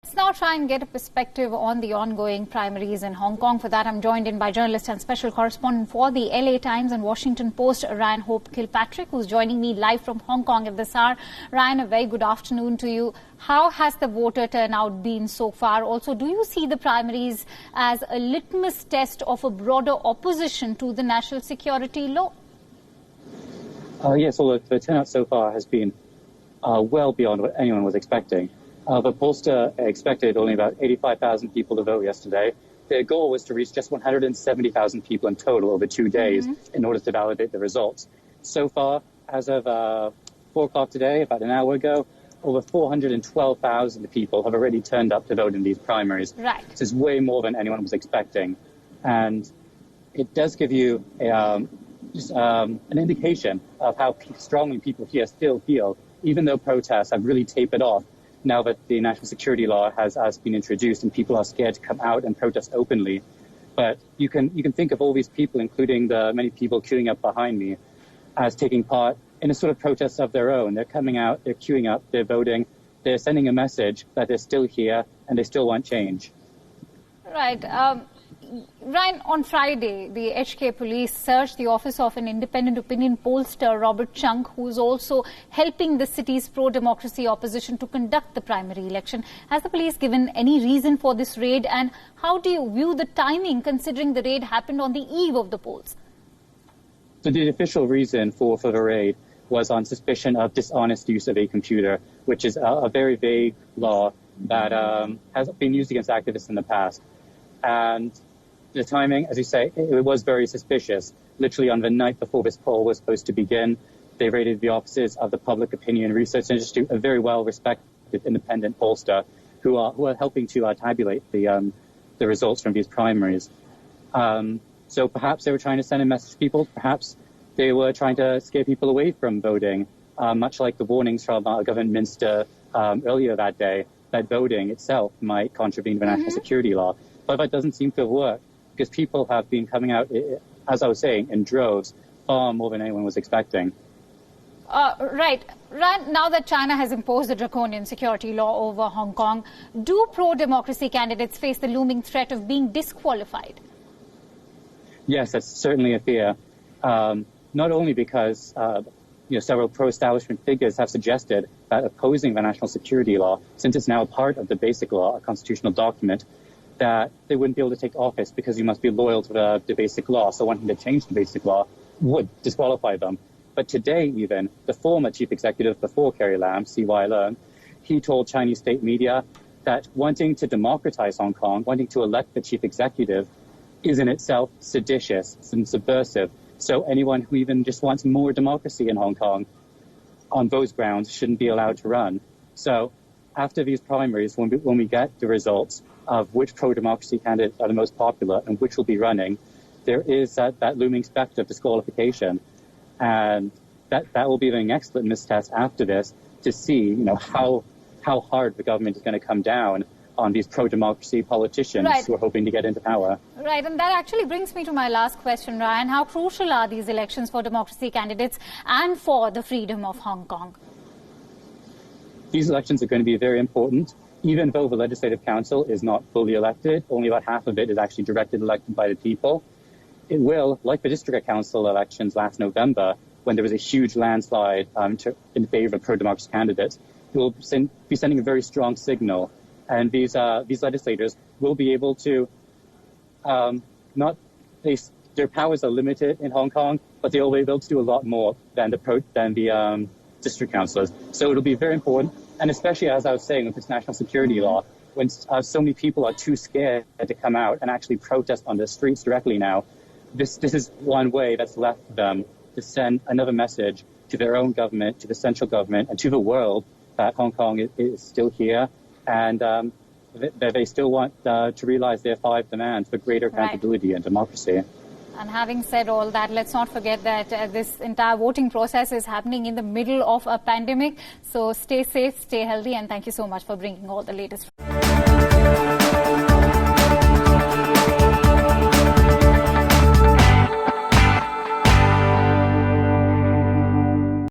Let's now try and get a perspective on the ongoing primaries in Hong Kong. For that, I'm joined in by journalist and special correspondent for the LA Times and Washington Post, Ryan Hope Kilpatrick, who's joining me live from Hong Kong at this hour. Ryan, a very good afternoon to you. How has the voter turnout been so far? Also, do you see the primaries as a litmus test of a broader opposition to the national security law? Yes, although the turnout so far has been well beyond what anyone was expecting. The pollster expected only about 85,000 people to vote yesterday. Their goal was to reach just 170,000 people in total over 2 days in order to validate the results. So far, as of 4 o'clock today, about an hour ago, over 412,000 people have already turned up to vote in these primaries. Right. This is way more than anyone was expecting. And it does give you an indication of how strongly people here still feel, even though protests have really tapered off now that the national security law has been introduced and people are scared to come out and protest openly. But you can think of all these people, including the many people queuing up behind me, as taking part in a sort of protest of their own. They're coming out, they're queuing up, they're voting, they're sending a message that they're still here and they still want change. Right. Ryan, on Friday, the HK police searched the office of an independent opinion pollster, Robert Chung, who is also helping the city's pro-democracy opposition to conduct the primary election. Has the police given any reason for this raid, and how do you view the timing, considering the raid happened on the eve of the polls? So the official reason for the raid was on suspicion of dishonest use of a computer, which is a very vague law that has been used against activists in the past. And the timing, as you say, it was very suspicious. Literally on the night before this poll was supposed to begin, they raided the offices of the Public Opinion Research Institute, a very well-respected independent pollster who are helping to tabulate the results from these primaries. So perhaps they were trying to send a message to people. Perhaps they were trying to scare people away from voting, much like the warnings from our government minister earlier that day, that voting itself might contravene the national security law. But that doesn't seem to have worked, because people have been coming out, as I was saying, in droves, far more than anyone was expecting. Right. Now that China has imposed a draconian security law over Hong Kong, do pro-democracy candidates face the looming threat of being disqualified? Yes, that's certainly a fear. Not only because several pro-establishment figures have suggested that opposing the national security law, since it's now a part of the basic law, a constitutional document, that they wouldn't be able to take office because you must be loyal to the basic law. So wanting to change the basic law would disqualify them. But today, even, the former chief executive before Carrie Lam, C.Y. Leung, he told Chinese state media that wanting to democratize Hong Kong, wanting to elect the chief executive, is in itself seditious and subversive. So anyone who even just wants more democracy in Hong Kong on those grounds shouldn't be allowed to run. So after these primaries, when we get the results of which pro-democracy candidates are the most popular and which will be running, there is that looming specter of disqualification. And that will be the next litmus test after this to see, how hard the government is going to come down on these pro-democracy politicians who are hoping to get into power. Right, and that actually brings me to my last question, Ryan. How crucial are these elections for democracy candidates and for the freedom of Hong Kong? These elections are going to be very important. Even though the Legislative Council is not fully elected, only about half of it is actually directly elected by the people. It will, like the District Council elections last November, when there was a huge landslide in favor of pro-democracy candidates, it will be sending a very strong signal. And these legislators will be able to their powers are limited in Hong Kong, but they will be able to do a lot more than the district councillors. So it'll be very important. And especially, as I was saying, with this national security law, when so many people are too scared to come out and actually protest on the streets directly now, this is one way that's left them to send another message to their own government, to the central government, and to the world that Hong Kong is still here, and that they still want to realize their 5 demands for greater accountability and democracy. And having said all that, let's not forget that this entire voting process is happening in the middle of a pandemic. So stay safe, stay healthy, and thank you so much for bringing all the latest.